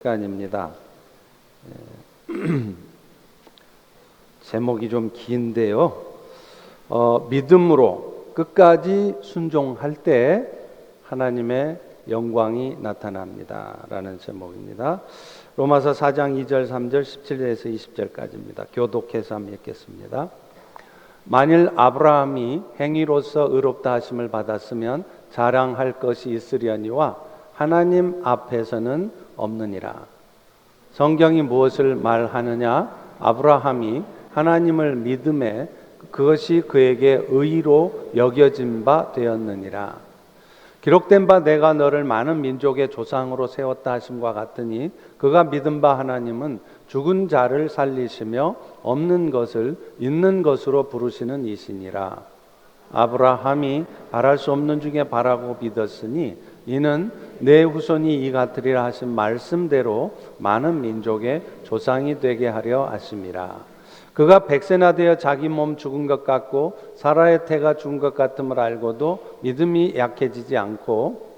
시간입니다. 제목이 좀 긴데요. 믿음으로 끝까지 순종할 때 하나님의 영광이 나타납니다 라는 제목입니다. 로마서 4장 2절 3절 17절에서 20절까지입니다. 교독해서 한번 읽겠습니다. 만일 아브라함이 행위로서 의롭다 하심을 받았으면 자랑할 것이 있으려니와 하나님 앞에서는 없느니라. 성경이 무엇을 말하느냐? 아브라함이 하나님을 믿음에 그것이 그에게 의로 여겨진 바 되었느니라. 기록된 바 내가 너를 많은 민족의 조상으로 세웠다 하심과 같으니 그가 믿은 바 하나님은 죽은 자를 살리시며 없는 것을 있는 것으로 부르시는 이시니라. 아브라함이 바랄 수 없는 중에 바라고 믿었으니 이는 내 후손이 이 같으리라 하신 말씀대로 많은 민족의 조상이 되게 하려 하심이라. 그가 100세나 되어 자기 몸 죽은 것 같고 사라의 태가 죽은 것 같음을 알고도 믿음이 약해지지 않고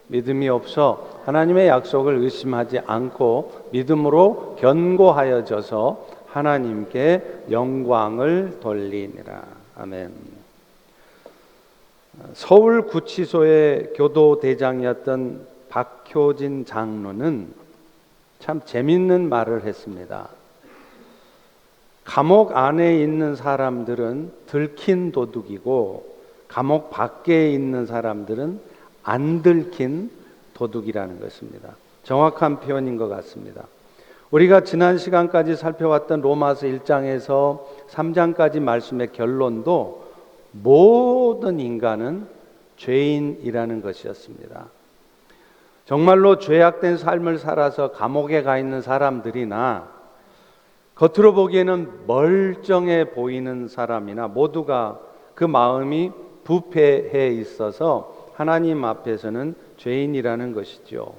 믿음이 없어 하나님의 약속을 의심하지 않고 믿음으로 견고하여져서 하나님께 영광을 돌리니라. 아멘. 서울구치소의 교도대장이었던 박효진 장로는 참 재밌는 말을 했습니다. 감옥 안에 있는 사람들은 들킨 도둑이고 감옥 밖에 있는 사람들은 안 들킨 도둑이라는 것입니다. 정확한 표현인 것 같습니다. 우리가 지난 시간까지 살펴왔던 로마서 1장에서 3장까지 말씀의 결론도 모든 인간은 죄인이라는 것이었습니다. 정말로 죄악된 삶을 살아서 감옥에 가 있는 사람들이나 겉으로 보기에는 멀쩡해 보이는 사람이나 모두가 그 마음이 부패해 있어서 하나님 앞에서는 죄인이라는 것이죠.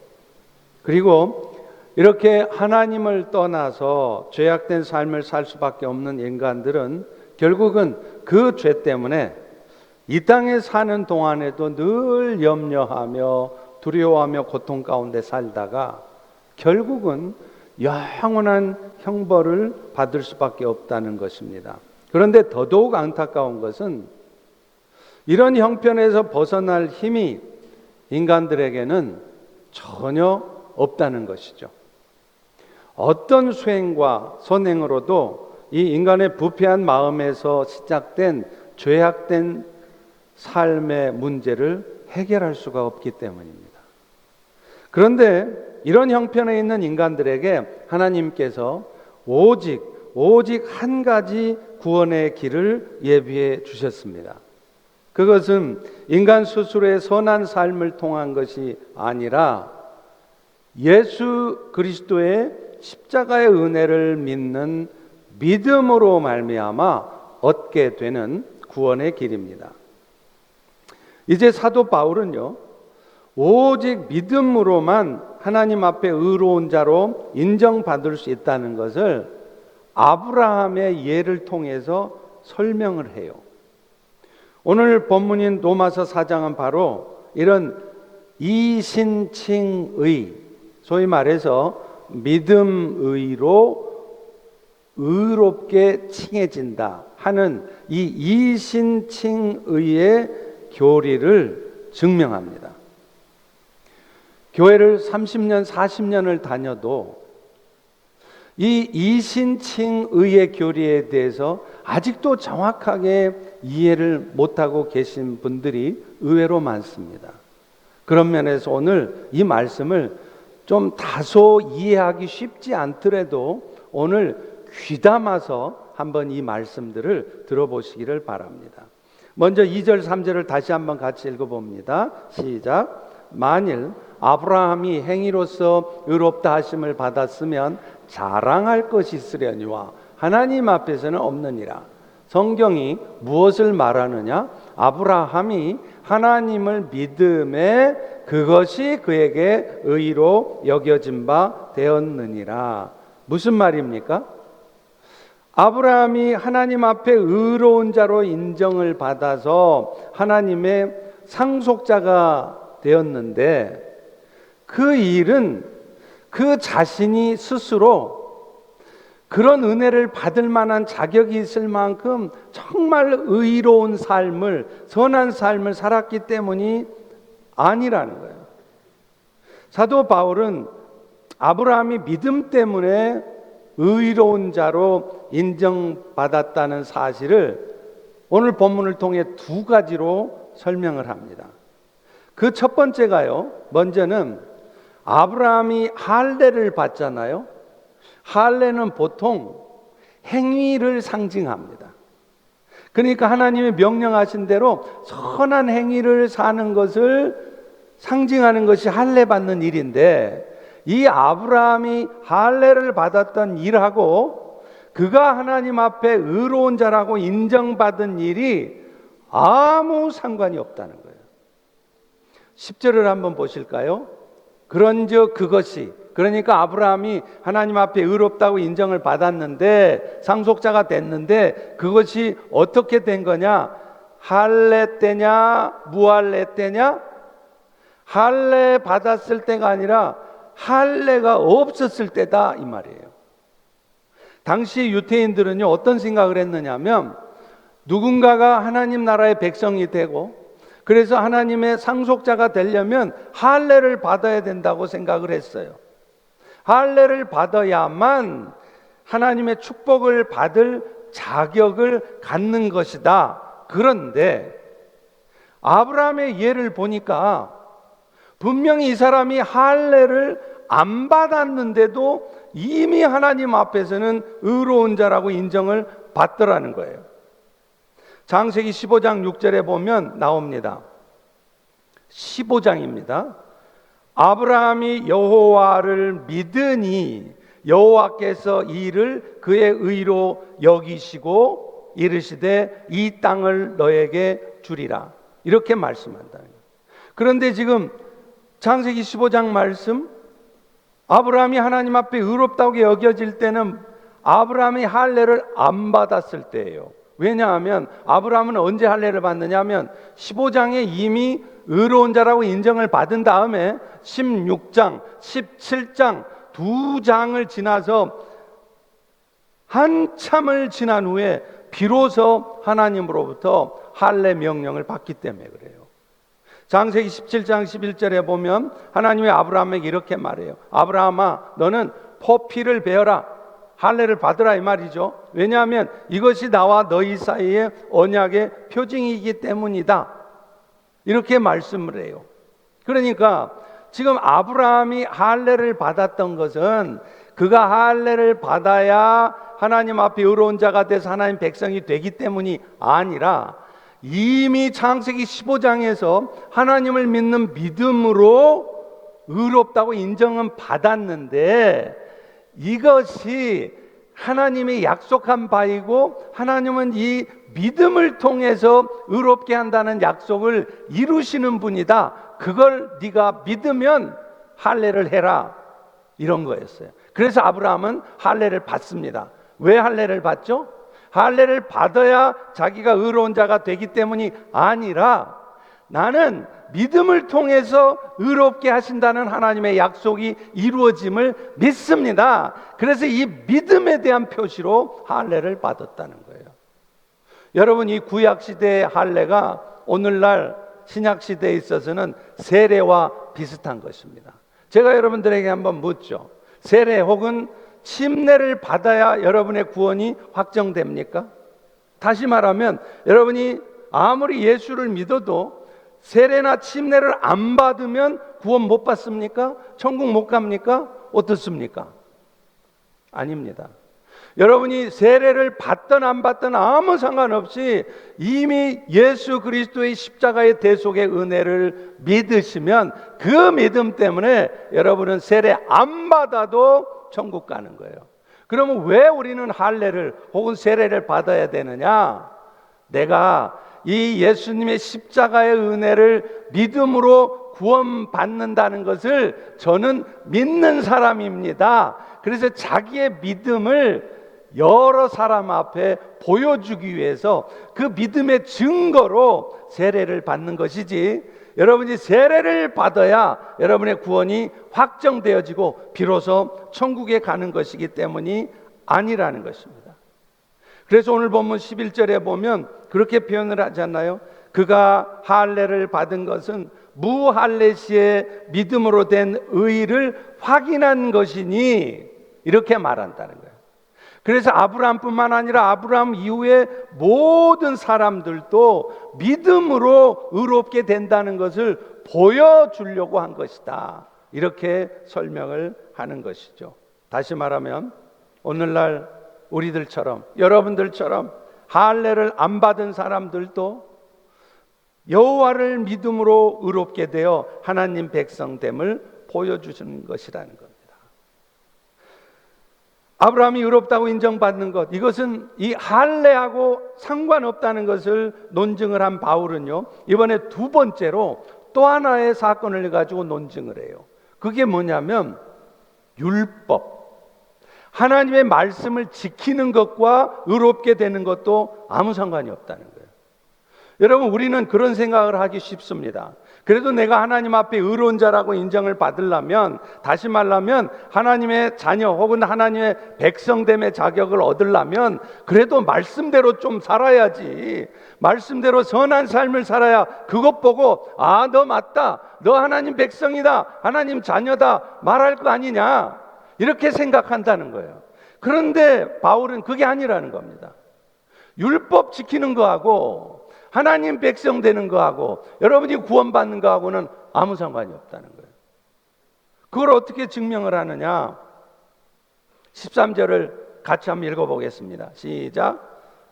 그리고 이렇게 하나님을 떠나서 죄악된 삶을 살 수밖에 없는 인간들은 결국은 그 죄 때문에 이 땅에 사는 동안에도 늘 염려하며 두려워하며 고통 가운데 살다가 결국은 영원한 형벌을 받을 수밖에 없다는 것입니다. 그런데 더더욱 안타까운 것은 이런 형편에서 벗어날 힘이 인간들에게는 전혀 없다는 것이죠. 어떤 수행과 선행으로도 이 인간의 부패한 마음에서 시작된 죄악된 삶의 문제를 해결할 수가 없기 때문입니다. 그런데 이런 형편에 있는 인간들에게 하나님께서 오직 한 가지 구원의 길을 예비해 주셨습니다. 그것은 인간 스스로의 선한 삶을 통한 것이 아니라 예수 그리스도의 십자가의 은혜를 믿는 믿음으로 말미암아 얻게 되는 구원의 길입니다. 이제 사도 바울은요, 오직 믿음으로만 하나님 앞에 의로운 자로 인정받을 수 있다는 것을 아브라함의 예를 통해서 설명을 해요. 오늘 본문인 로마서 4장은 바로 이런 이신칭의, 소위 말해서 믿음의로 의롭게 칭해진다 하는 이 이신칭의의 교리를 증명합니다. 교회를 30년, 40년을 다녀도 이 이신칭의의 교리에 대해서 아직도 정확하게 이해를 못하고 계신 분들이 의외로 많습니다. 그런 면에서 오늘 이 말씀을 좀 다소 이해하기 쉽지 않더라도 오늘 귀담아서 한번 이 말씀들을 들어보시기를 바랍니다. 먼저 2절 3절을 다시 한번 같이 읽어봅니다. 시작. 만일 아브라함이 행위로서 의롭다 하심을 받았으면 자랑할 것이 있으려니와 하나님 앞에서는 없느니라. 성경이 무엇을 말하느냐? 아브라함이 하나님을 믿음에 그것이 그에게 의로 여겨진 바 되었느니라. 무슨 말입니까? 아브라함이 하나님 앞에 의로운 자로 인정을 받아서 하나님의 상속자가 되었는데 그 일은 그 자신이 스스로 그런 은혜를 받을 만한 자격이 있을 만큼 정말 의로운 삶을, 선한 삶을 살았기 때문이 아니라는 거예요. 사도 바울은 아브라함이 믿음 때문에 의로운 자로 인정받았다는 사실을 오늘 본문을 통해 두 가지로 설명을 합니다. 그 첫 번째가요, 먼저는 아브라함이 할례를 받잖아요. 할례는 보통 행위를 상징합니다. 그러니까 하나님이 명령하신 대로 선한 행위를 사는 것을 상징하는 것이 할례 받는 일인데, 이 아브라함이 할례를 받았던 일하고 그가 하나님 앞에 의로운 자라고 인정받은 일이 아무 상관이 없다는 거예요. 10절을 한번 보실까요? 그런즉 그것이, 그러니까 아브라함이 하나님 앞에 의롭다고 인정을 받았는데, 상속자가 됐는데, 그것이 어떻게 된 거냐? 할례 때냐 무할례 때냐? 할례 받았을 때가 아니라 할례가 없었을 때다, 이 말이에요. 당시 유대인들은요, 어떤 생각을 했느냐면, 누군가가 하나님 나라의 백성이 되고 그래서 하나님의 상속자가 되려면 할례를 받아야 된다고 생각을 했어요. 할례를 받아야만 하나님의 축복을 받을 자격을 갖는 것이다. 그런데 아브라함의 예를 보니까 분명히 이 사람이 할례를 안 받았는데도 이미 하나님 앞에서는 의로운 자라고 인정을 받더라는 거예요. 창세기 15장 6절에 보면 나옵니다. 15장입니다. 아브라함이 여호와를 믿으니 여호와께서 이를 그의 의로 여기시고 이르시되 이 땅을 너에게 주리라, 이렇게 말씀한다. 그런데 지금 창세기 15장 말씀, 아브라함이 하나님 앞에 의롭다고 여겨질 때는 아브라함이 할례를 안 받았을 때예요. 왜냐하면 아브라함은 언제 할례를 받느냐 하면 15장에 이미 의로운 자라고 인정을 받은 다음에 16장, 17장 두 장을 지나서 한참을 지난 후에 비로소 하나님으로부터 할례 명령을 받기 때문에 그래요. 창세기 17장 11절에 보면 하나님이 아브라함에게 이렇게 말해요. 아브라함아, 너는 포피를 베어라, 할례를 받으라, 이 말이죠. 왜냐하면 이것이 나와 너희 사이의 언약의 표징이기 때문이다, 이렇게 말씀을 해요. 그러니까 지금 아브라함이 할례를 받았던 것은 그가 할례를 받아야 하나님 앞에 의로운 자가 돼서 하나님 백성이 되기 때문이 아니라 이미 창세기 15장에서 하나님을 믿는 믿음으로 의롭다고 인정은 받았는데, 이것이 하나님이 약속한 바이고 하나님은 이 믿음을 통해서 의롭게 한다는 약속을 이루시는 분이다. 그걸 네가 믿으면 할례를 해라, 이런 거였어요. 그래서 아브라함은 할례를 받습니다. 왜 할례를 받죠? 할례를 받아야 자기가 의로운 자가 되기 때문이 아니라 나는 믿음을 통해서 의롭게 하신다는 하나님의 약속이 이루어짐을 믿습니다. 그래서 이 믿음에 대한 표시로 할례를 받았다는 거예요. 여러분, 이 구약시대의 할례가 오늘날 신약시대에 있어서는 세례와 비슷한 것입니다. 제가 여러분들에게 한번 묻죠. 세례 혹은 침례를 받아야 여러분의 구원이 확정됩니까? 다시 말하면 여러분이 아무리 예수를 믿어도 세례나 침례를 안 받으면 구원 못 받습니까? 천국 못 갑니까? 어떻습니까? 아닙니다. 여러분이 세례를 받든 안 받든 아무 상관없이 이미 예수 그리스도의 십자가의 대속의 은혜를 믿으시면 그 믿음 때문에 여러분은 세례 안 받아도 천국 가는 거예요. 그러면 왜 우리는 할례를 혹은 세례를 받아야 되느냐? 내가 이 예수님의 십자가의 은혜를 믿음으로 구원받는다는 것을 저는 믿는 사람입니다. 그래서 자기의 믿음을 여러 사람 앞에 보여주기 위해서 그 믿음의 증거로 세례를 받는 것이지, 여러분이 세례를 받아야 여러분의 구원이 확정되어지고 비로소 천국에 가는 것이기 때문이 아니라는 것입니다. 그래서 오늘 본문 11절에 보면 그렇게 표현을 하지 않나요? 그가 할례를 받은 것은 무할례 시에 믿음으로 된 의를 확인한 것이니, 이렇게 말한다는 거예요. 그래서 아브라함뿐만 아니라 아브라함 이후에 모든 사람들도 믿음으로 의롭게 된다는 것을 보여주려고 한 것이다, 이렇게 설명을 하는 것이죠. 다시 말하면 오늘날 우리들처럼, 여러분들처럼 할례를 안 받은 사람들도 여호와를 믿음으로 의롭게 되어 하나님 백성됨을 보여주시는 것이라는 겁니다. 아브라함이 의롭다고 인정받는 것, 이것은 이 할례하고 상관없다는 것을 논증을 한 바울은요, 이번에 두 번째로 또 하나의 사건을 가지고 논증을 해요. 그게 뭐냐면 율법, 하나님의 말씀을 지키는 것과 의롭게 되는 것도 아무 상관이 없다는 거예요. 여러분, 우리는 그런 생각을 하기 쉽습니다. 그래도 내가 하나님 앞에 의로운 자라고 인정을 받으려면, 다시 말하면 하나님의 자녀 혹은 하나님의 백성됨의 자격을 얻으려면 그래도 말씀대로 좀 살아야지, 말씀대로 선한 삶을 살아야 그것 보고 아, 너 맞다, 너 하나님 백성이다, 하나님 자녀다 말할 거 아니냐, 이렇게 생각한다는 거예요. 그런데 바울은 그게 아니라는 겁니다. 율법 지키는 거하고 하나님 백성 되는 거하고 여러분이 구원받는 거하고는 아무 상관이 없다는 거예요. 그걸 어떻게 증명을 하느냐? 13절을 같이 한번 읽어보겠습니다. 시작.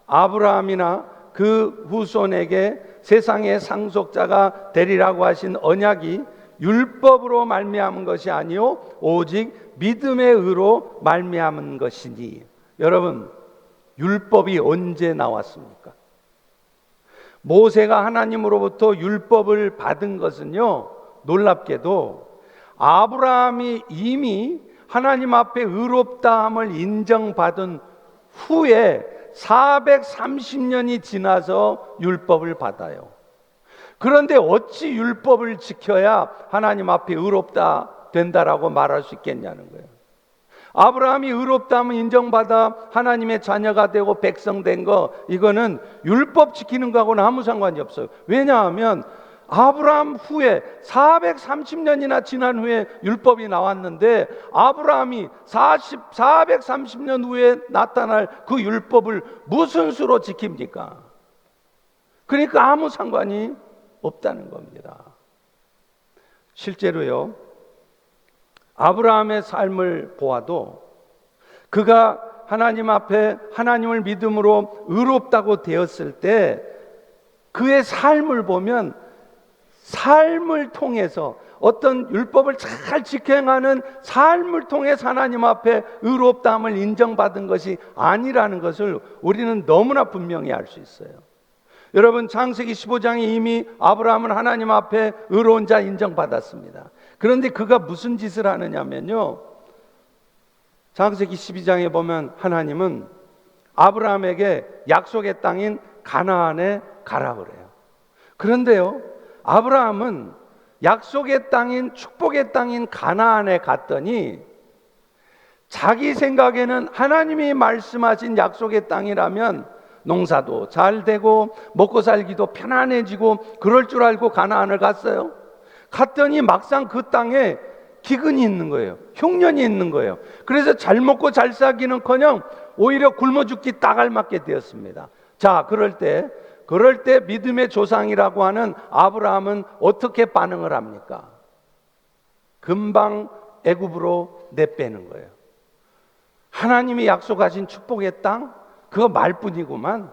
아브라함이나 그 후손에게 세상의 상속자가 되리라고 하신 언약이 율법으로 말미암은 것이 아니요 오직 믿음의 의로 말미암은 것이니. 여러분, 율법이 언제 나왔습니까? 모세가 하나님으로부터 율법을 받은 것은요, 놀랍게도 아브라함이 이미 하나님 앞에 의롭다함을 인정받은 후에 430년이 지나서 율법을 받아요. 그런데 어찌 율법을 지켜야 하나님 앞에 의롭다 된다라고 말할 수 있겠냐는 거예요. 아브라함이 의롭다함을 인정받아 하나님의 자녀가 되고 백성 된 거, 이거는 율법 지키는 거하고는 아무 상관이 없어요. 왜냐하면 아브라함 후에 430년이나 지난 후에 율법이 나왔는데 아브라함이 430년 후에 나타날 그 율법을 무슨 수로 지킵니까? 그러니까 아무 상관이 없다는 겁니다. 실제로요, 아브라함의 삶을 보아도 그가 하나님 앞에 하나님을 믿음으로 의롭다고 되었을 때 그의 삶을 보면 삶을 통해서 어떤 율법을 잘 지켜가는 삶을 통해서 하나님 앞에 의롭다함을 인정받은 것이 아니라는 것을 우리는 너무나 분명히 알 수 있어요. 여러분, 창세기 15장에 이미 아브라함은 하나님 앞에 의로운 자 인정받았습니다. 그런데 그가 무슨 짓을 하느냐면요, 창세기 12장에 보면 하나님은 아브라함에게 약속의 땅인 가나안에 가라 그래요. 그런데요, 아브라함은 약속의 땅인, 축복의 땅인 가나안에 갔더니 자기 생각에는 하나님이 말씀하신 약속의 땅이라면 농사도 잘 되고 먹고 살기도 편안해지고 그럴 줄 알고 가나안을 갔어요. 갔더니 막상 그 땅에 기근이 있는 거예요. 흉년이 있는 거예요. 그래서 잘 먹고 잘 살기는커녕 오히려 굶어 죽기 딱 알맞게 되었습니다. 자, 그럴 때 믿음의 조상이라고 하는 아브라함은 어떻게 반응을 합니까? 금방 애굽으로 내빼는 거예요. 하나님이 약속하신 축복의 땅, 그거 말뿐이구만.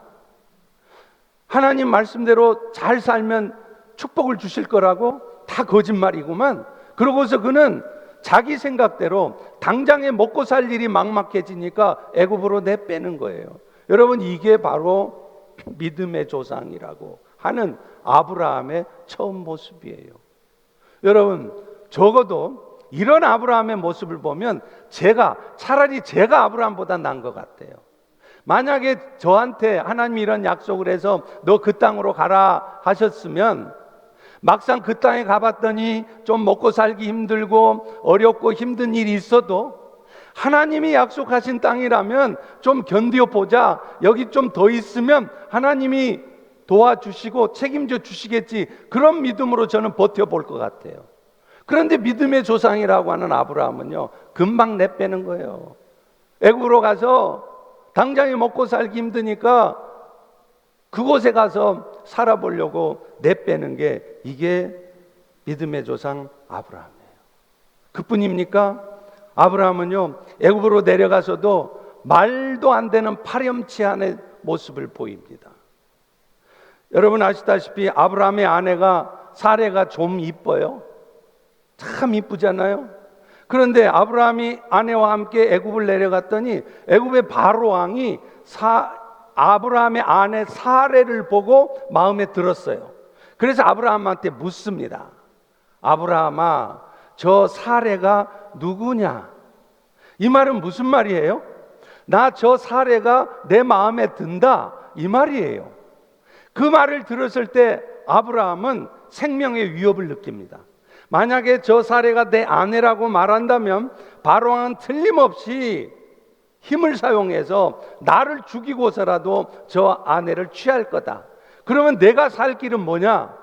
하나님 말씀대로 잘 살면 축복을 주실 거라고? 다 거짓말이구만. 그러고서 그는 자기 생각대로 당장에 먹고 살 일이 막막해지니까 애굽으로 내빼는 거예요. 여러분, 이게 바로 믿음의 조상이라고 하는 아브라함의 처음 모습이에요. 여러분, 적어도 이런 아브라함의 모습을 보면 차라리 제가 아브라함보다 나은 것 같아요. 만약에 저한테 하나님이 이런 약속을 해서 너 그 땅으로 가라 하셨으면, 막상 그 땅에 가봤더니 좀 먹고 살기 힘들고 어렵고 힘든 일이 있어도 하나님이 약속하신 땅이라면 좀 견뎌보자, 여기 좀 더 있으면 하나님이 도와주시고 책임져 주시겠지, 그런 믿음으로 저는 버텨볼 것 같아요. 그런데 믿음의 조상이라고 하는 아브라함은요, 금방 내빼는 거예요. 애굽으로 가서 당장에 먹고 살기 힘드니까 그곳에 가서 살아보려고 내빼는 게, 이게 믿음의 조상 아브라함이에요. 그뿐입니까? 아브라함은요, 애굽으로 내려가서도 말도 안 되는 파렴치한의 모습을 보입니다. 여러분 아시다시피 아브라함의 아내가 사레가 좀 이뻐요. 참 이쁘잖아요. 그런데 아브라함이 아내와 함께 애굽을 내려갔더니 애굽의 바로 왕이 아브라함의 아내 사레를 보고 마음에 들었어요. 그래서 아브라함한테 묻습니다. 아브라함아, 저 사레가 누구냐? 이 말은 무슨 말이에요? 나 저 사레가 내 마음에 든다, 이 말이에요. 그 말을 들었을 때 아브라함은 생명의 위협을 느낍니다. 만약에 저 사레가 내 아내라고 말한다면 바로왕은 틀림없이 힘을 사용해서 나를 죽이고서라도 저 아내를 취할 거다. 그러면 내가 살 길은 뭐냐?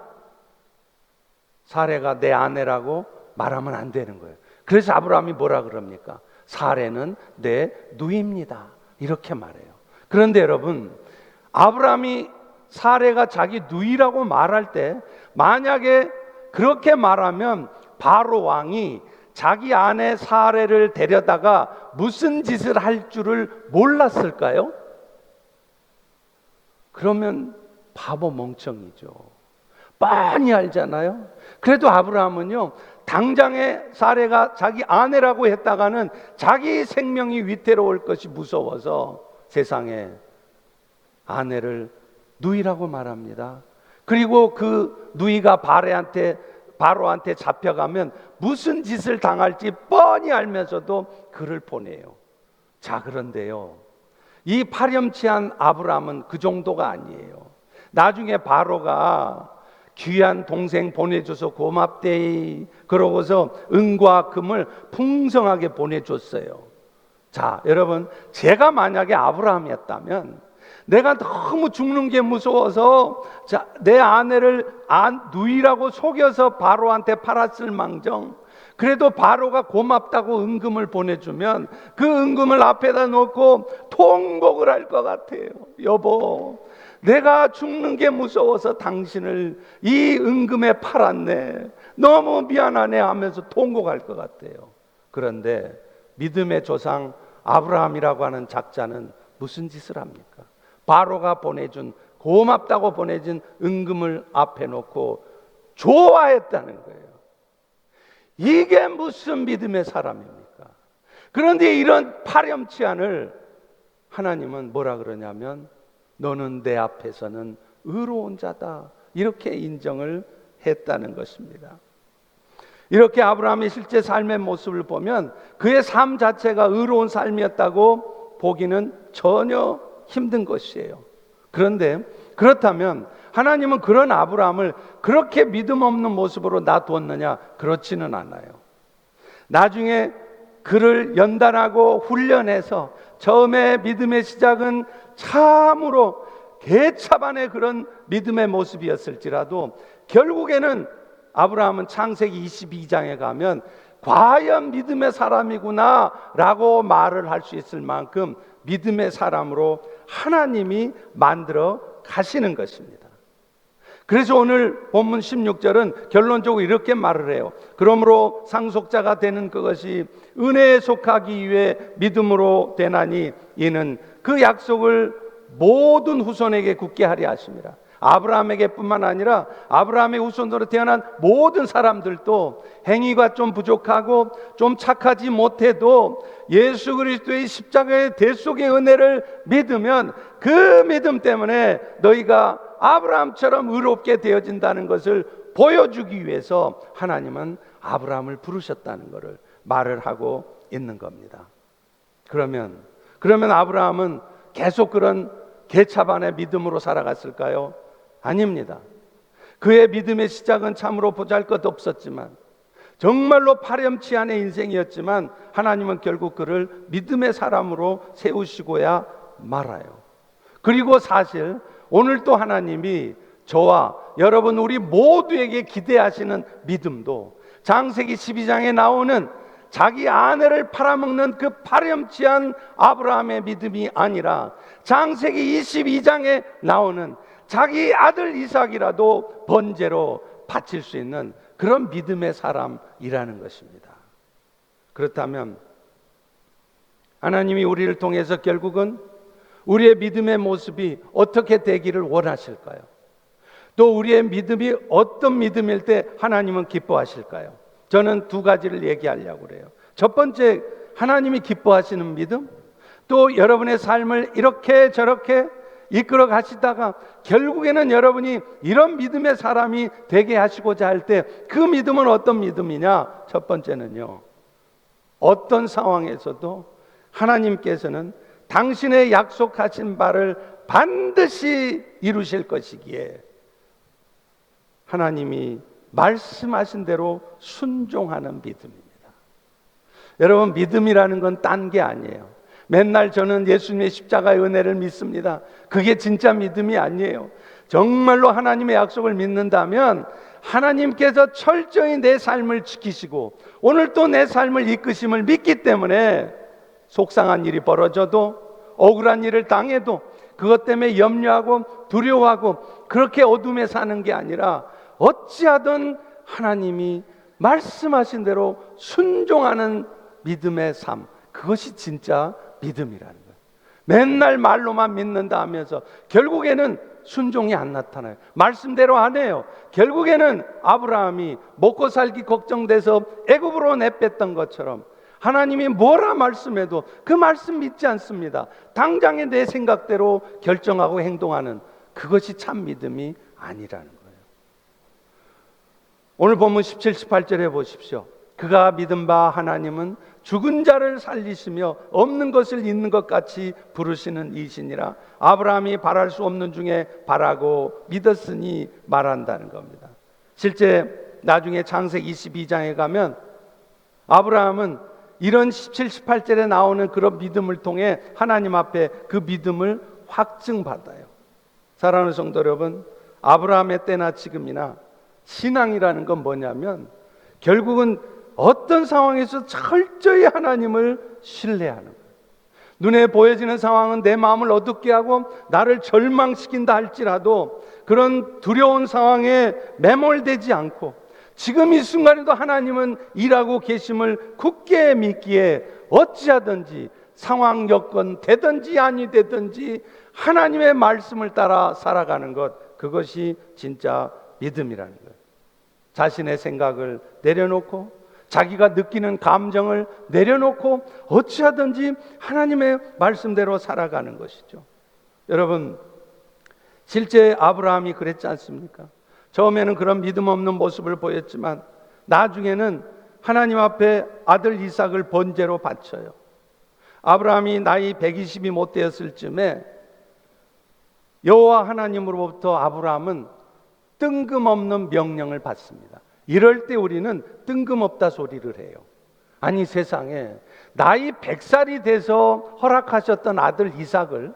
사레가 내 아내라고 말하면 안 되는 거예요. 그래서 아브라함이 뭐라 그럽니까? 사레는 내 누이입니다, 이렇게 말해요. 그런데 여러분, 아브라함이 사레가 자기 누이라고 말할 때 만약에 그렇게 말하면 바로 왕이 자기 아내 사레를 데려다가 무슨 짓을 할 줄을 몰랐을까요? 그러면 바보 멍청이죠. 뻔히 알잖아요. 그래도 아브라함은요, 당장에 사레가 자기 아내라고 했다가는 자기 생명이 위태로울 것이 무서워서 세상에 아내를 누이라고 말합니다. 그리고 그 누이가 바로한테 잡혀가면 무슨 짓을 당할지 뻔히 알면서도 그를 보내요. 자, 그런데요, 이 파렴치한 아브라함은 그 정도가 아니에요. 나중에 바로가 귀한 동생 보내줘서 고맙대, 그러고서 은과 금을 풍성하게 보내줬어요. 자, 여러분, 제가 만약에 아브라함이었다면 내가 너무 죽는 게 무서워서 내 아내를 누이라고 속여서 바로한테 팔았을 망정, 그래도 바로가 고맙다고 은금을 보내주면 그 은금을 앞에다 놓고 통곡을 할 것 같아요. 여보, 내가 죽는 게 무서워서 당신을 이 은금에 팔았네, 너무 미안하네 하면서 통곡할 것 같아요. 그런데 믿음의 조상 아브라함이라고 하는 작자는 무슨 짓을 합니까? 바로가 보내준, 고맙다고 보내준 은금을 앞에 놓고 좋아했다는 거예요. 이게 무슨 믿음의 사람입니까? 그런데 이런 파렴치한을 하나님은 뭐라 그러냐면, 너는 내 앞에서는 의로운 자다, 이렇게 인정을 했다는 것입니다. 이렇게 아브라함의 실제 삶의 모습을 보면 그의 삶 자체가 의로운 삶이었다고 보기는 전혀 힘든 것이에요. 그런데 그렇다면 하나님은 그런 아브라함을 그렇게 믿음 없는 모습으로 놔두었느냐? 그렇지는 않아요. 나중에 그를 연단하고 훈련해서 처음에 믿음의 시작은 참으로 개차반의 그런 믿음의 모습이었을지라도 결국에는 아브라함은 창세기 22장에 가면 과연 믿음의 사람이구나 라고 말을 할 수 있을 만큼 믿음의 사람으로 하나님이 만들어 가시는 것입니다. 그래서 오늘 본문 16절은 결론적으로 이렇게 말을 해요. 그러므로 상속자가 되는 그것이 은혜에 속하기 위해 믿음으로 되나니 이는 그 약속을 모든 후손에게 굳게 하려 하심이라. 아브라함에게 뿐만 아니라 아브라함의 후손으로 태어난 모든 사람들도 행위가 좀 부족하고 좀 착하지 못해도 예수 그리스도의 십자가의 대속의 은혜를 믿으면 그 믿음 때문에 너희가 아브라함처럼 의롭게 되어진다는 것을 보여주기 위해서 하나님은 아브라함을 부르셨다는 것을 말을 하고 있는 겁니다. 그러면 아브라함은 계속 그런 개차반의 믿음으로 살아갔을까요? 아닙니다. 그의 믿음의 시작은 참으로 보잘것없었지만, 정말로 파렴치한의 인생이었지만 하나님은 결국 그를 믿음의 사람으로 세우시고야 말아요. 그리고 사실 오늘 또 하나님이 저와 여러분 우리 모두에게 기대하시는 믿음도 창세기 12장에 나오는 자기 아내를 팔아먹는 그 파렴치한 아브라함의 믿음이 아니라 창세기 22장에 나오는 자기 아들 이삭이라도 번제로 바칠 수 있는 그런 믿음의 사람이라는 것입니다. 그렇다면 하나님이 우리를 통해서 결국은 우리의 믿음의 모습이 어떻게 되기를 원하실까요? 또 우리의 믿음이 어떤 믿음일 때 하나님은 기뻐하실까요? 저는 두 가지를 얘기하려고 그래요. 첫 번째, 하나님이 기뻐하시는 믿음, 또 여러분의 삶을 이렇게 저렇게 이끌어 가시다가 결국에는 여러분이 이런 믿음의 사람이 되게 하시고자 할 때 그 믿음은 어떤 믿음이냐? 첫 번째는요, 어떤 상황에서도 하나님께서는 당신의 약속하신 바를 반드시 이루실 것이기에 하나님이 말씀하신 대로 순종하는 믿음입니다. 여러분, 믿음이라는 건 딴 게 아니에요. 맨날 저는 예수님의 십자가의 은혜를 믿습니다. 그게 진짜 믿음이 아니에요. 정말로 하나님의 약속을 믿는다면 하나님께서 철저히 내 삶을 지키시고 오늘 또 내 삶을 이끄심을 믿기 때문에 속상한 일이 벌어져도 억울한 일을 당해도 그것 때문에 염려하고 두려워하고 그렇게 어둠에 사는 게 아니라 어찌하든 하나님이 말씀하신 대로 순종하는 믿음의 삶, 그것이 진짜 믿음이라는 거예요. 맨날 말로만 믿는다 하면서 결국에는 순종이 안 나타나요. 말씀대로 안 해요. 결국에는 아브라함이 먹고 살기 걱정돼서 애굽으로 내뺐던 것처럼 하나님이 뭐라 말씀해도 그 말씀 믿지 않습니다. 당장에 내 생각대로 결정하고 행동하는 그것이 참 믿음이 아니라는 거예요. 오늘 본문 17, 18절에 보십시오. 그가 믿은 바 하나님은 죽은 자를 살리시며 없는 것을 있는 것 같이 부르시는 이시니라. 아브라함이 바랄 수 없는 중에 바라고 믿었으니 말한다는 겁니다. 실제 나중에 창세기 22장에 가면 아브라함은 이런 17, 18절에 나오는 그런 믿음을 통해 하나님 앞에 그 믿음을 확증받아요. 사랑하는 성도 여러분, 아브라함의 때나 지금이나 신앙이라는 건 뭐냐면 결국은 어떤 상황에서 철저히 하나님을 신뢰하는 거예요. 눈에 보여지는 상황은 내 마음을 어둡게 하고 나를 절망시킨다 할지라도 그런 두려운 상황에 매몰되지 않고 지금 이 순간에도 하나님은 일하고 계심을 굳게 믿기에 어찌하든지 상황 여건 되든지 아니 되든지 하나님의 말씀을 따라 살아가는 것, 그것이 진짜 믿음이라는 거예요. 자신의 생각을 내려놓고 자기가 느끼는 감정을 내려놓고 어찌하든지 하나님의 말씀대로 살아가는 것이죠. 여러분, 실제 아브라함이 그랬지 않습니까? 처음에는 그런 믿음 없는 모습을 보였지만 나중에는 하나님 앞에 아들 이삭을 번제로 바쳐요. 아브라함이 나이 120이 못 되었을 쯤에 여호와 하나님으로부터 아브라함은 뜬금없는 명령을 받습니다. 이럴 때 우리는 뜬금없다 소리를 해요. 아니, 세상에 나이 100살이 돼서 허락하셨던 아들 이삭을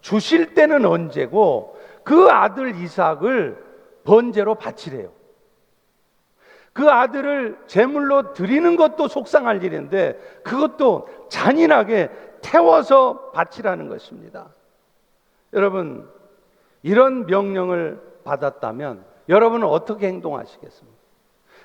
주실 때는 언제고 그 아들 이삭을 번제로 바치래요. 그 아들을 제물로 드리는 것도 속상할 일인데 그것도 잔인하게 태워서 바치라는 것입니다. 여러분, 이런 명령을 받았다면 여러분은 어떻게 행동하시겠습니까?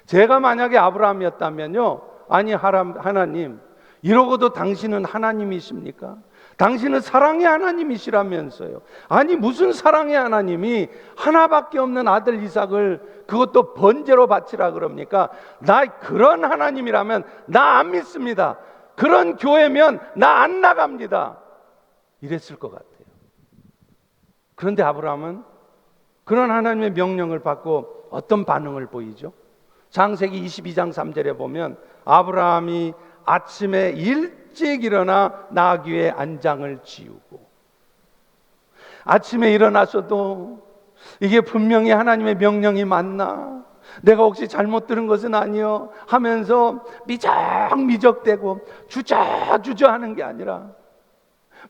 제가 만약에 아브라함이었다면요, 아니 하나님, 이러고도 당신은 하나님이십니까? 당신은 사랑의 하나님이시라면서요. 아니, 무슨 사랑의 하나님이 하나밖에 없는 아들 이삭을 그것도 번제로 바치라 그럽니까? 나 그런 하나님이라면 나 안 믿습니다. 그런 교회면 나 안 나갑니다. 이랬을 것 같아요. 그런데 아브라함은 그런 하나님의 명령을 받고 어떤 반응을 보이죠? 창세기 22장 3절에 보면 아브라함이 아침에 일찍 일어나 나귀의 안장을 지우고 아침에 일어나서도 이게 분명히 하나님의 명령이 맞나? 내가 혹시 잘못 들은 것은 아니요? 하면서 미적미적대고 주저하는 게 아니라,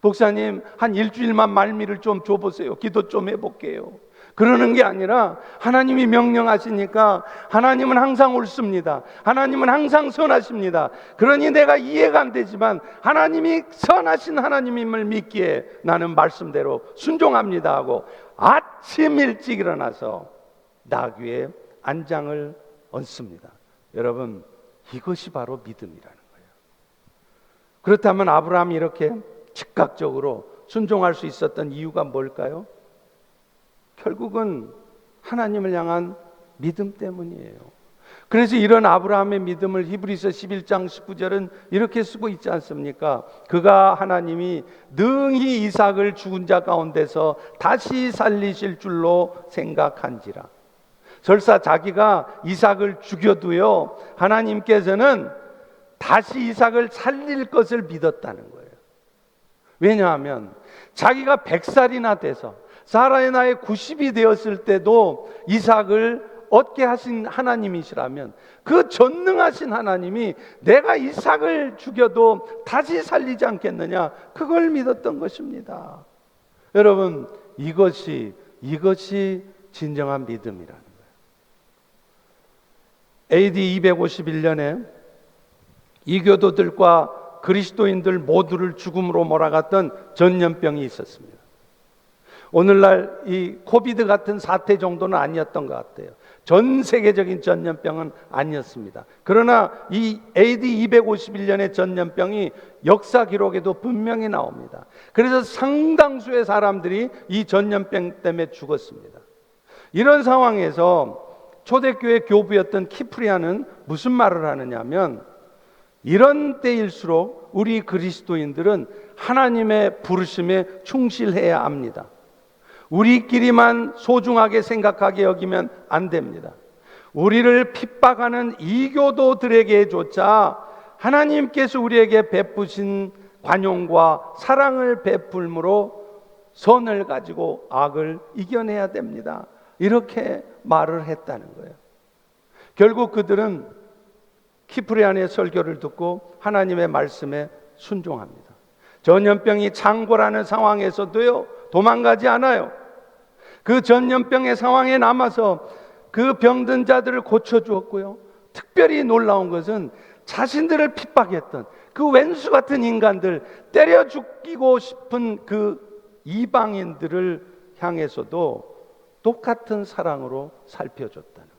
목사님 한 일주일만 말미를 좀 줘보세요, 기도 좀 해볼게요, 그러는 게 아니라 하나님이 명령하시니까 하나님은 항상 옳습니다. 하나님은 항상 선하십니다. 그러니 내가 이해가 안 되지만 하나님이 선하신 하나님임을 믿기에 나는 말씀대로 순종합니다 하고 아침 일찍 일어나서 나귀의 안장을 얹습니다. 여러분, 이것이 바로 믿음이라는 거예요. 그렇다면 아브라함이 이렇게 즉각적으로 순종할 수 있었던 이유가 뭘까요? 결국은 하나님을 향한 믿음 때문이에요. 그래서 이런 아브라함의 믿음을 히브리서 11장 19절은 이렇게 쓰고 있지 않습니까? 그가 하나님이 능히 이삭을 죽은 자 가운데서 다시 살리실 줄로 생각한지라. 설사 자기가 이삭을 죽여도요, 하나님께서는 다시 이삭을 살릴 것을 믿었다는 거예요. 왜냐하면 자기가 100살이나 돼서 사라의 나이 90이 되었을 때도 이삭을 얻게 하신 하나님이시라면, 그 전능하신 하나님이 내가 이삭을 죽여도 다시 살리지 않겠느냐, 그걸 믿었던 것입니다. 여러분, 이것이 진정한 믿음이라는 거예요. AD 251년에 이교도들과 그리스도인들 모두를 죽음으로 몰아갔던 전염병이 있었습니다. 오늘날 이 코비드 같은 사태 정도는 아니었던 것 같아요. 전 세계적인 전염병은 아니었습니다. 그러나 이 AD 251년의 전염병이 역사 기록에도 분명히 나옵니다. 그래서 상당수의 사람들이 이 전염병 때문에 죽었습니다. 이런 상황에서 초대교회 교부였던 키프리아는 무슨 말을 하느냐면, 이런 때일수록 우리 그리스도인들은 하나님의 부르심에 충실해야 합니다. 우리끼리만 소중하게 생각하게 여기면 안 됩니다. 우리를 핍박하는 이교도들에게조차 하나님께서 우리에게 베푸신 관용과 사랑을 베풀므로 선을 가지고 악을 이겨내야 됩니다. 이렇게 말을 했다는 거예요. 결국 그들은 키프리안의 설교를 듣고 하나님의 말씀에 순종합니다. 전염병이 창궐하는 상황에서도요, 도망가지 않아요. 그 전염병의 상황에 남아서 그 병든 자들을 고쳐주었고요, 특별히 놀라운 것은 자신들을 핍박했던 그 왼수 같은 인간들, 때려 죽이고 싶은 그 이방인들을 향해서도 똑같은 사랑으로 살펴줬다는 거예요.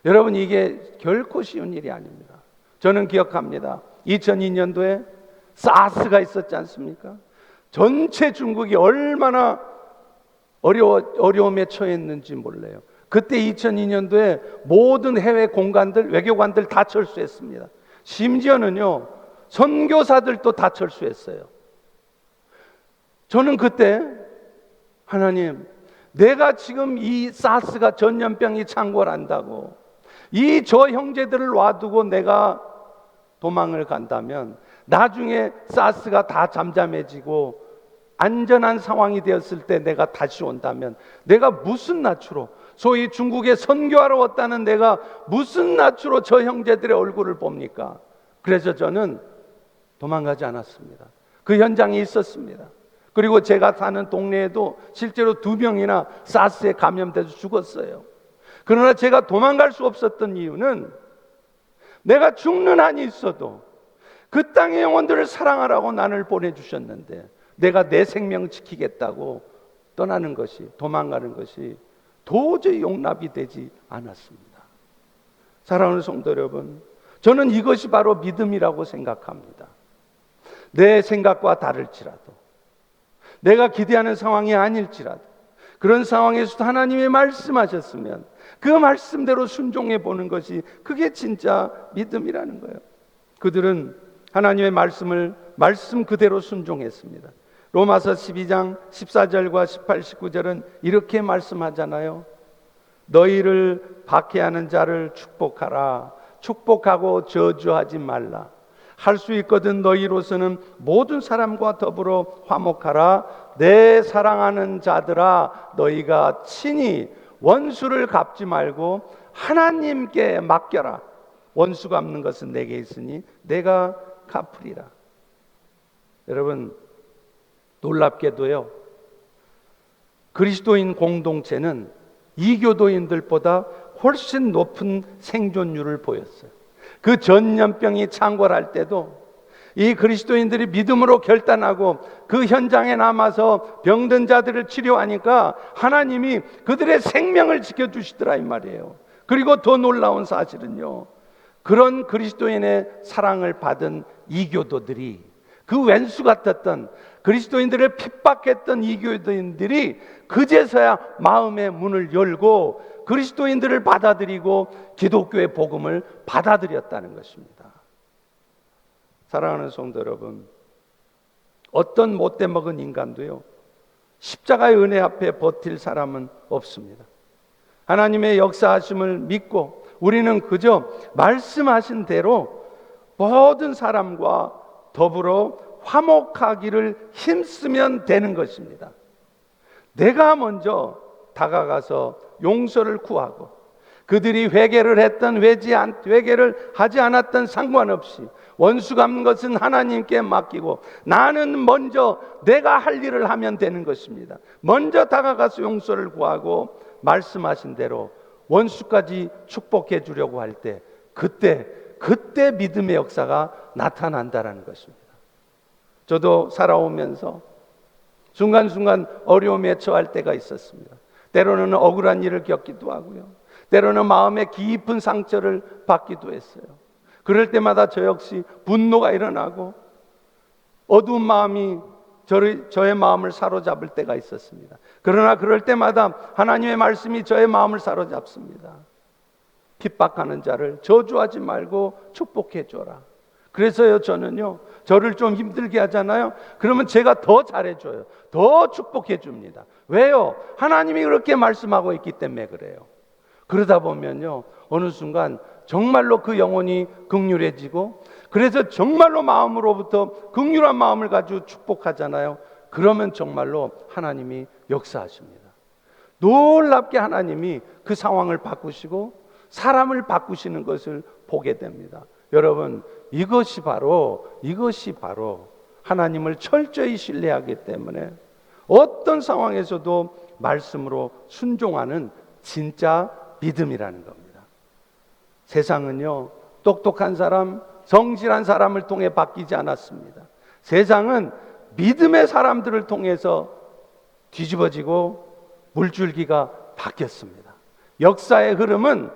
여러분, 이게 결코 쉬운 일이 아닙니다. 저는 기억합니다. 2002년도에 사스가 있었지 않습니까? 전체 중국이 얼마나 어려움에 처했는지 몰라요. 그때 2002년도에 모든 해외 공관들, 외교관들 다 철수했습니다. 심지어는요, 선교사들도 다 철수했어요. 저는 그때, 하나님, 내가 지금 이 사스가 전염병이 창궐한다고 이 저 형제들을 놔두고 내가 도망을 간다면, 나중에 사스가 다 잠잠해지고 안전한 상황이 되었을 때 내가 다시 온다면 내가 무슨 낯으로, 소위 중국에 선교하러 왔다는 내가 무슨 낯으로 저 형제들의 얼굴을 봅니까? 그래서 저는 도망가지 않았습니다. 그 현장에 있었습니다. 그리고 제가 사는 동네에도 실제로 2명이나 사스에 감염돼서 죽었어요. 그러나 제가 도망갈 수 없었던 이유는, 내가 죽는 한이 있어도 그 땅의 영혼들을 사랑하라고 나를 보내주셨는데 내가 내 생명 지키겠다고 떠나는 것이, 도망가는 것이 도저히 용납이 되지 않았습니다. 사랑하는 성도 여러분, 저는 이것이 바로 믿음이라고 생각합니다. 내 생각과 다를지라도, 내가 기대하는 상황이 아닐지라도, 그런 상황에서도 하나님이 말씀하셨으면 그 말씀대로 순종해 보는 것이, 그게 진짜 믿음이라는 거예요. 그들은 하나님의 말씀을 말씀 그대로 순종했습니다. 로마서 12장 14절과 18, 19절은 이렇게 말씀하잖아요. 너희를 박해하는 자를 축복하라. 축복하고 저주하지 말라. 할 수 있거든 너희로서는 모든 사람과 더불어 화목하라. 내 사랑하는 자들아, 너희가 친히 원수를 갚지 말고 하나님께 맡겨라. 원수 갚는 것은 내게 있으니 내가 갚으리라. 여러분, 놀랍게도요, 그리스도인 공동체는 이교도인들보다 훨씬 높은 생존율을 보였어요. 그 전염병이 창궐할 때도 이 그리스도인들이 믿음으로 결단하고 그 현장에 남아서 병든 자들을 치료하니까 하나님이 그들의 생명을 지켜주시더라 이 말이에요. 그리고 더 놀라운 사실은요, 그런 그리스도인의 사랑을 받은 이교도들이, 그 왼수 같았던 그리스도인들을 핍박했던 이교도인들이 그제서야 마음의 문을 열고 그리스도인들을 받아들이고 기독교의 복음을 받아들였다는 것입니다. 사랑하는 성도 여러분, 어떤 못돼 먹은 인간도요, 십자가의 은혜 앞에 버틸 사람은 없습니다. 하나님의 역사하심을 믿고 우리는 그저 말씀하신 대로 모든 사람과 더불어 화목하기를 힘쓰면 되는 것입니다. 내가 먼저 다가가서 용서를 구하고 그들이 회개를 했던 회개를 하지 않았던 상관없이 원수 갚는 것은 하나님께 맡기고 나는 먼저 내가 할 일을 하면 되는 것입니다. 먼저 다가가서 용서를 구하고 말씀하신 대로 원수까지 축복해 주려고 할 때 그때 믿음의 역사가 나타난다는 것입니다. 저도 살아오면서 순간순간 어려움에 처할 때가 있었습니다. 때로는 억울한 일을 겪기도 하고요, 때로는 마음에 깊은 상처를 받기도 했어요. 그럴 때마다 저 역시 분노가 일어나고 어두운 마음이 저의 마음을 사로잡을 때가 있었습니다. 그러나 그럴 때마다 하나님의 말씀이 저의 마음을 사로잡습니다. 핍박하는 자를 저주하지 말고 축복해 줘라. 그래서요, 저는요, 저를 좀 힘들게 하잖아요. 그러면 제가 더 잘해줘요. 더 축복해 줍니다. 왜요? 하나님이 그렇게 말씀하고 있기 때문에 그래요. 그러다 보면요, 어느 순간 정말로 그 영혼이 긍휼해지고, 그래서 정말로 마음으로부터 긍휼한 마음을 가지고 축복하잖아요. 그러면 정말로 하나님이 역사하십니다. 놀랍게 하나님이 그 상황을 바꾸시고 사람을 바꾸시는 것을 보게 됩니다. 여러분, 이것이 바로 하나님을 철저히 신뢰하기 때문에 어떤 상황에서도 말씀으로 순종하는 진짜 믿음이라는 겁니다. 세상은요, 똑똑한 사람, 성실한 사람을 통해 바뀌지 않았습니다. 세상은 믿음의 사람들을 통해서 뒤집어지고 물줄기가 바뀌었습니다. 역사의 흐름은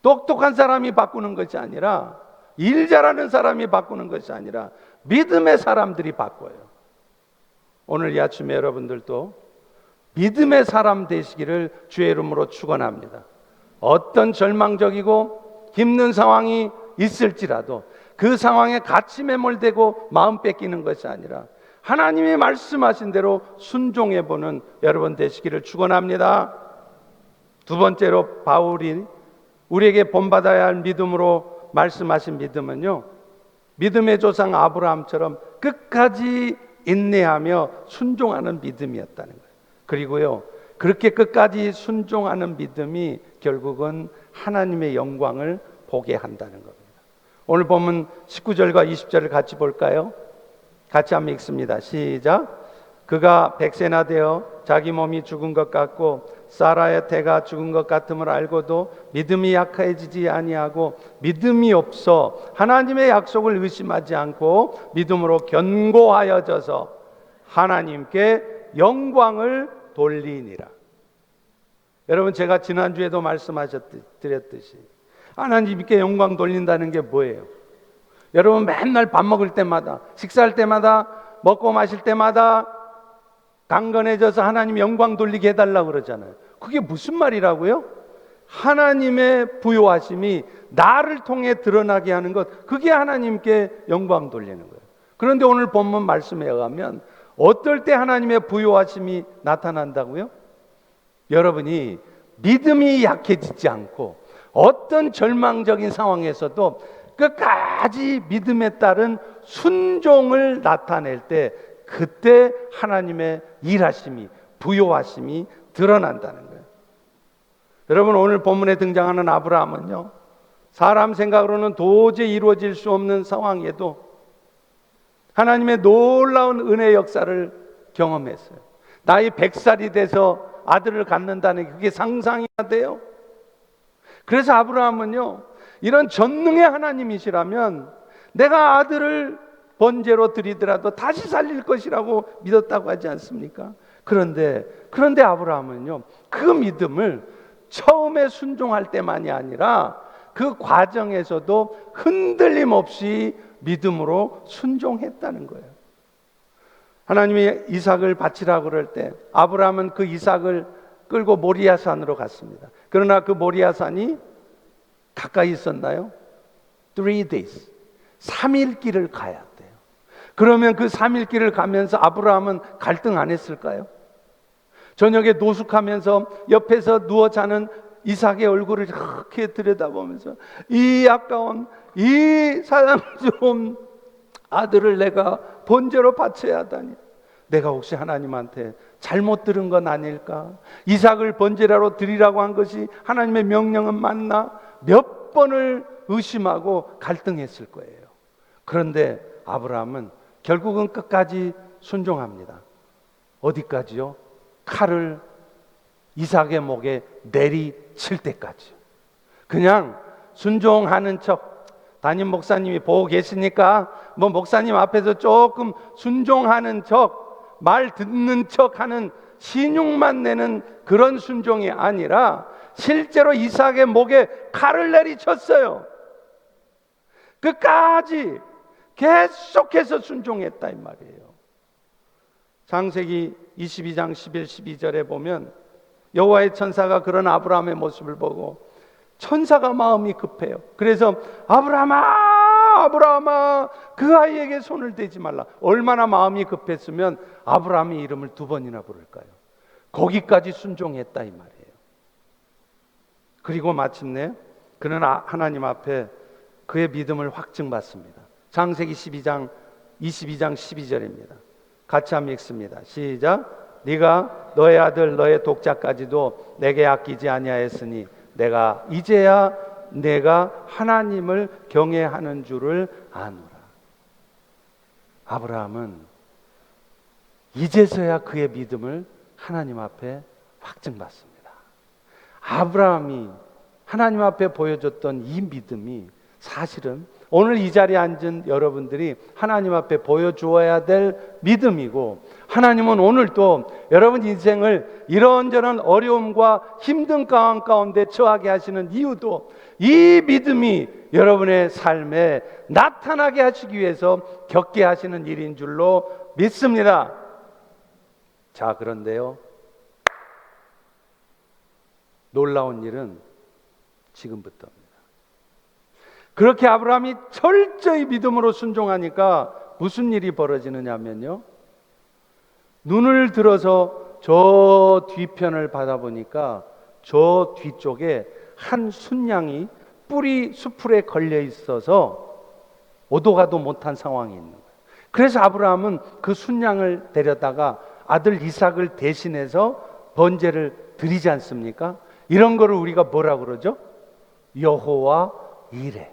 똑똑한 사람이 바꾸는 것이 아니라, 일 잘하는 사람이 바꾸는 것이 아니라 믿음의 사람들이 바꿔요. 오늘 이 아침에 여러분들도 믿음의 사람 되시기를 주의 이름으로 축원합니다. 어떤 절망적이고 힘든 상황이 있을지라도 그 상황에 같이 매몰되고 마음 뺏기는 것이 아니라 하나님이 말씀하신 대로 순종해보는 여러분 되시기를 축원합니다. 두 번째로 바울이 우리에게 본받아야 할 믿음으로 말씀하신 믿음은요, 믿음의 조상 아브라함처럼 끝까지 인내하며 순종하는 믿음이었다는 거예요. 그리고요, 그렇게 끝까지 순종하는 믿음이 결국은 하나님의 영광을 보게 한다는 겁니다. 오늘 보면 19절과 20절을 같이 볼까요? 같이 한번 읽습니다. 시작. 그가 100세나 되어 자기 몸이 죽은 것 같고 사라의 태가 죽은 것 같음을 알고도 믿음이 약해지지 아니하고 믿음이 없어 하나님의 약속을 의심하지 않고 믿음으로 견고하여져서 하나님께 영광을 돌리니라. 여러분, 제가 지난주에도 말씀드렸듯이 하나님께 영광 돌린다는 게 뭐예요? 여러분, 맨날 밥 먹을 때마다, 식사할 때마다, 먹고 마실 때마다 강건해져서 하나님 영광 돌리게 해달라고 그러잖아요. 그게 무슨 말이라고요? 하나님의 부요하심이 나를 통해 드러나게 하는 것, 그게 하나님께 영광 돌리는 거예요. 그런데 오늘 본문 말씀에 의하면 어떨 때 하나님의 부요하심이 나타난다고요? 여러분이 믿음이 약해지지 않고 어떤 절망적인 상황에서도 끝까지 믿음에 따른 순종을 나타낼 때 그때 하나님의 일하심이, 부요하심이 드러난다는 거예요. 여러분, 오늘 본문에 등장하는 아브라함은요, 사람 생각으로는 도저히 이루어질 수 없는 상황에도 하나님의 놀라운 은혜 역사를 경험했어요. 나이 100살이 돼서 아들을 갖는다는 게 그게 상상이 돼요? 그래서 아브라함은요, 이런 전능의 하나님이시라면 내가 아들을 번제로 드리더라도 다시 살릴 것이라고 믿었다고 하지 않습니까? 그런데 아브라함은요, 그 믿음을 처음에 순종할 때만이 아니라 그 과정에서도 흔들림 없이 믿음으로 순종했다는 거예요. 하나님이 이삭을 바치라고 그럴 때 아브라함은 그 이삭을 끌고 모리아산으로 갔습니다. 그러나 그 모리아산이 가까이 있었나요? 3 days, 3일 길을 가야 돼요. 그러면 그 3일 길을 가면서 아브라함은 갈등 안 했을까요? 저녁에 노숙하면서 옆에서 누워 자는 이삭의 얼굴을 이렇게 들여다보면서 이 아까운 이 사랑 좋은 아들을 내가 번제로 바쳐야 하다니, 내가 혹시 하나님한테 잘못 들은 건 아닐까? 이삭을 번제로 드리라고 한 것이 하나님의 명령은 맞나? 몇 번을 의심하고 갈등했을 거예요. 그런데 아브라함은 결국은 끝까지 순종합니다. 어디까지요? 칼을 이삭의 목에 내리칠 때까지요. 그냥 순종하는 척, 담임 목사님이 보고 계시니까 뭐 목사님 앞에서 조금 순종하는 척, 말 듣는 척 하는 신용만 내는 그런 순종이 아니라 실제로 이삭의 목에 칼을 내리쳤어요. 끝까지 계속해서 순종했다 이 말이에요. 창세기 22장 11, 12절에 보면 여호와의 천사가 그런 아브라함의 모습을 보고 천사가 마음이 급해요. 그래서 아브라함아 그 아이에게 손을 대지 말라. 얼마나 마음이 급했으면 아브라함의 이름을 2번이나 부를까요? 거기까지 순종했다 이 말이에요. 그리고 마침내 그는 하나님 앞에 그의 믿음을 확증받습니다. 창세기 22장 12절입니다. 같이 한번 읽습니다. 시작. 네가 너의 아들 너의 독자까지도 내게 아끼지 아니하였으니 이제야 내가 하나님을 경외하는 줄을 아노라. 아브라함은 이제서야 그의 믿음을 하나님 앞에 확증받습니다. 아브라함이 하나님 앞에 보여줬던 이 믿음이 사실은 오늘 이 자리에 앉은 여러분들이 하나님 앞에 보여주어야 될 믿음이고, 하나님은 오늘 또 여러분 인생을 이런저런 어려움과 힘든 상황 가운데 처하게 하시는 이유도 이 믿음이 여러분의 삶에 나타나게 하시기 위해서 겪게 하시는 일인 줄로 믿습니다. 자, 그런데요, 놀라운 일은 지금부터입니다. 그렇게 아브라함이 철저히 믿음으로 순종하니까 무슨 일이 벌어지느냐면요, 눈을 들어서 저 뒤편을 받아보니까 저 뒤쪽에 한 순양이 뿌리 수풀에 걸려 있어서 오도 가도 못한 상황이 있는 거예요. 그래서 아브라함은 그 순양을 데려다가 아들 이삭을 대신해서 번제를 드리지 않습니까? 이런 거를 우리가 뭐라 그러죠? 여호와 이레.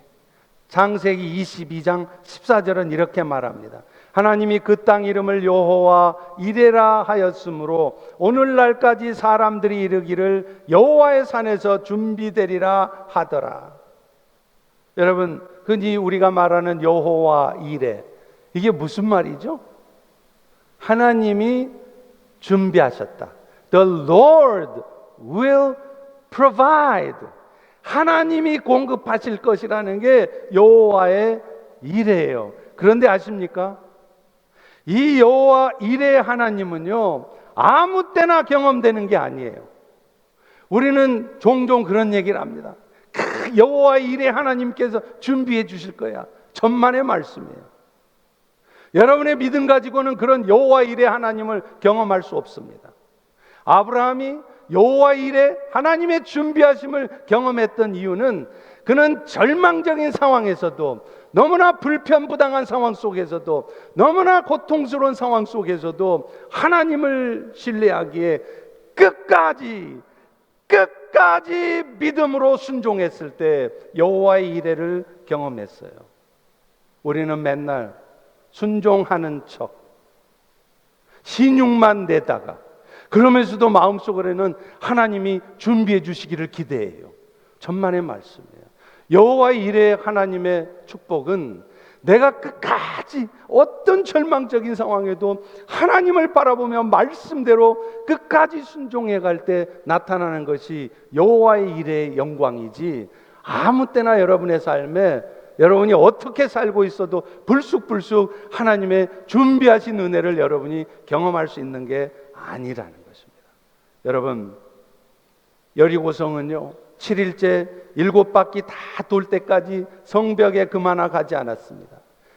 창세기 22장 14절은 이렇게 말합니다. 하나님이 그 땅 이름을 여호와 이레라 하였으므로 오늘날까지 사람들이 이르기를 여호와의 산에서 준비되리라 하더라. 여러분, 흔히 우리가 말하는 여호와 이레, 이게 무슨 말이죠? 하나님이 준비하셨다. The Lord will provide. 하나님이 공급하실 것이라는 게 여호와의 이레예요. 그런데 아십니까? 이 여호와 이레 하나님은요, 아무 때나 경험되는 게 아니에요. 우리는 종종 그런 얘기를 합니다. 여호와 이레 하나님께서 준비해 주실 거야. 천만의 말씀이에요. 여러분의 믿음 가지고는 그런 여호와 이레 하나님을 경험할 수 없습니다. 아브라함이 여호와 이레 하나님의 준비하심을 경험했던 이유는 그는 절망적인 상황에서도, 너무나 불편부당한 상황 속에서도, 너무나 고통스러운 상황 속에서도 하나님을 신뢰하기에 끝까지 믿음으로 순종했을 때 여호와의 이레를 경험했어요. 우리는 맨날 순종하는 척, 신용만 내다가, 그러면서도 마음속으로는 하나님이 준비해 주시기를 기대해요. 천만의 말씀이에요. 여호와의 이레 하나님의 축복은 내가 끝까지 어떤 절망적인 상황에도 하나님을 바라보며 말씀대로 끝까지 순종해 갈 때 나타나는 것이 여호와의 이레의 영광이지, 아무 때나 여러분의 삶에 여러분이 어떻게 살고 있어도 불쑥불쑥 하나님의 준비하신 은혜를 여러분이 경험할 수 있는 게 아니라는 것입니다. 여러분, 여리고성은요 7일째 7바퀴 다 돌 때까지 성벽에 그마나 가지 않았습니다.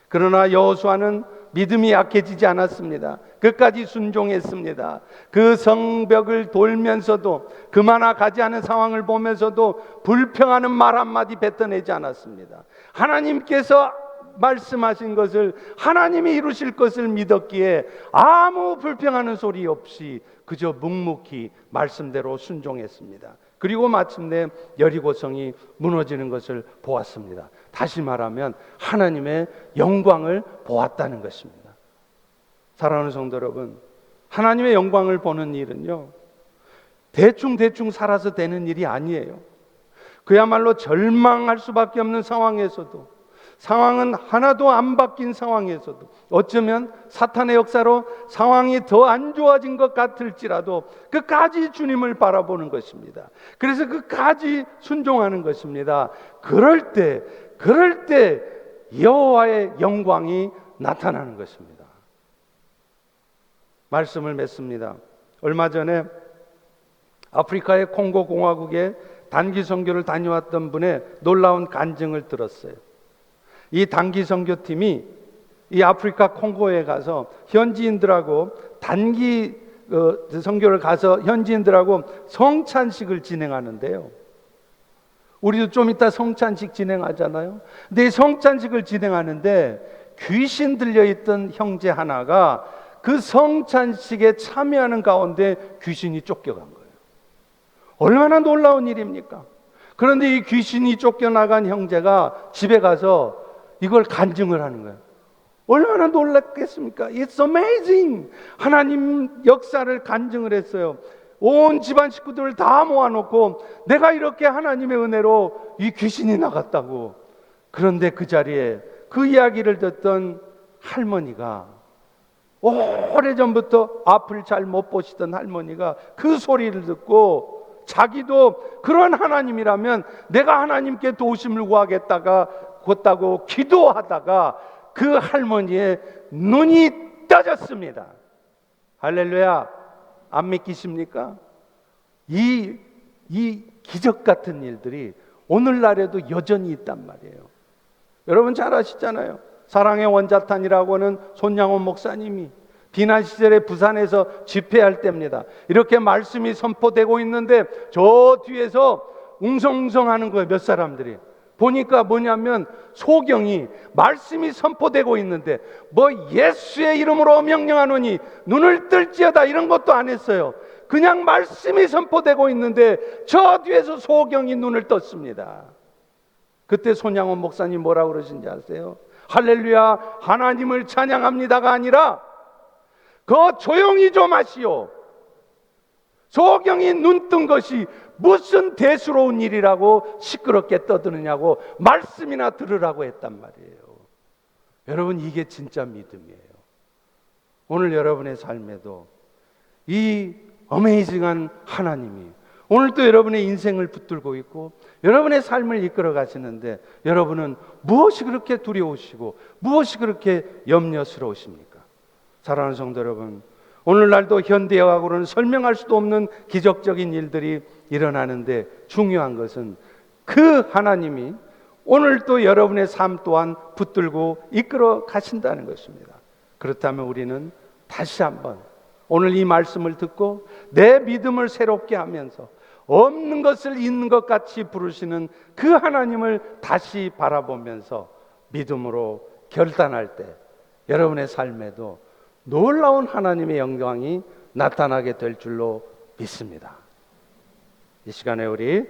그러나 여호수아는 믿음이 약해지지 않았습니다. 끝까지 순종했습니다. 그 성벽을 돌면서도, 그마나 가지 않은 상황을 보면서도 불평하는 말 한마디 뱉어내지 않았습니다. 하나님께서 말씀하신 것을, 하나님이 이루실 것을 믿었기에 아무 불평하는 소리 없이 그저 묵묵히 말씀대로 순종했습니다. 그리고 마침내 여리고성이 무너지는 것을 보았습니다. 다시 말하면 하나님의 영광을 보았다는 것입니다. 사랑하는 성도 여러분, 하나님의 영광을 보는 일은요 대충 살아서 되는 일이 아니에요. 그야말로 절망할 수밖에 없는 상황에서도, 상황은 하나도 안 바뀐 상황에서도, 어쩌면 사탄의 역사로 상황이 더 안 좋아진 것 같을지라도 끝까지 주님을 바라보는 것입니다. 그래서 끝까지 순종하는 것입니다. 그럴 때 여호와의 영광이 나타나는 것입니다. 말씀을 맺습니다. 얼마 전에 아프리카의 콩고 공화국에 단기 선교를 다녀왔던 분의 놀라운 간증을 들었어요. 이 단기 선교팀이 이 아프리카 콩고에 가서 현지인들하고 단기 선교를 가서 현지인들하고 성찬식을 진행하는데요. 우리도 좀 이따 성찬식 진행하잖아요. 근데 이 성찬식을 진행하는데 귀신 들려있던 형제 하나가 그 성찬식에 참여하는 가운데 귀신이 쫓겨간 거예요. 얼마나 놀라운 일입니까? 그런데 이 귀신이 쫓겨나간 형제가 집에 가서 이걸 간증을 하는 거예요. 얼마나 놀랐겠습니까? It's amazing. 하나님 역사를 간증을 했어요. 온 집안 식구들을 다 모아놓고 내가 이렇게 하나님의 은혜로 이 귀신이 나갔다고. 그런데 그 자리에 그 이야기를 듣던 할머니가, 오래전부터 앞을 잘 못 보시던 할머니가 그 소리를 듣고 자기도 그런 하나님이라면 내가 하나님께 도우심을 구하겠다고 기도하다가 그 할머니의 눈이 떠졌습니다. 할렐루야. 안 믿기십니까? 이 기적 같은 일들이 오늘날에도 여전히 있단 말이에요. 여러분 잘 아시잖아요. 사랑의 원자탄이라고 하는 손양원 목사님이 비난 시절에 부산에서 집회할 때입니다. 이렇게 말씀이 선포되고 있는데 저 뒤에서 웅성웅성하는 거예요. 몇 사람들이. 보니까 뭐냐면 소경이 말씀이 선포되고 있는데 뭐 예수의 이름으로 명령하노니 눈을 뜰지어다 이런 것도 안 했어요. 그냥 말씀이 선포되고 있는데 저 뒤에서 소경이 눈을 떴습니다. 그때 손양원 목사님 뭐라고 그러신지 아세요? 할렐루야 하나님을 찬양합니다가 아니라 그 조용히 좀 하시오. 소경이 눈 뜬 것이 무슨 대수로운 일이라고 시끄럽게 떠드느냐고 말씀이나 들으라고 했단 말이에요. 여러분 이게 진짜 믿음이에요. 오늘 여러분의 삶에도 이 어메이징한 하나님이 오늘도 여러분의 인생을 붙들고 있고 여러분의 삶을 이끌어 가시는데 여러분은 무엇이 그렇게 두려우시고 무엇이 그렇게 염려스러우십니까? 사랑하는 성도 여러분, 오늘날도 현대의학으로는 설명할 수도 없는 기적적인 일들이 일어나는데 중요한 것은 그 하나님이 오늘도 여러분의 삶 또한 붙들고 이끌어 가신다는 것입니다. 그렇다면 우리는 다시 한번 오늘 이 말씀을 듣고 내 믿음을 새롭게 하면서 없는 것을 있는 것 같이 부르시는 그 하나님을 다시 바라보면서 믿음으로 결단할 때 여러분의 삶에도 놀라운 하나님의 영광이 나타나게 될 줄로 믿습니다. 이 시간에 우리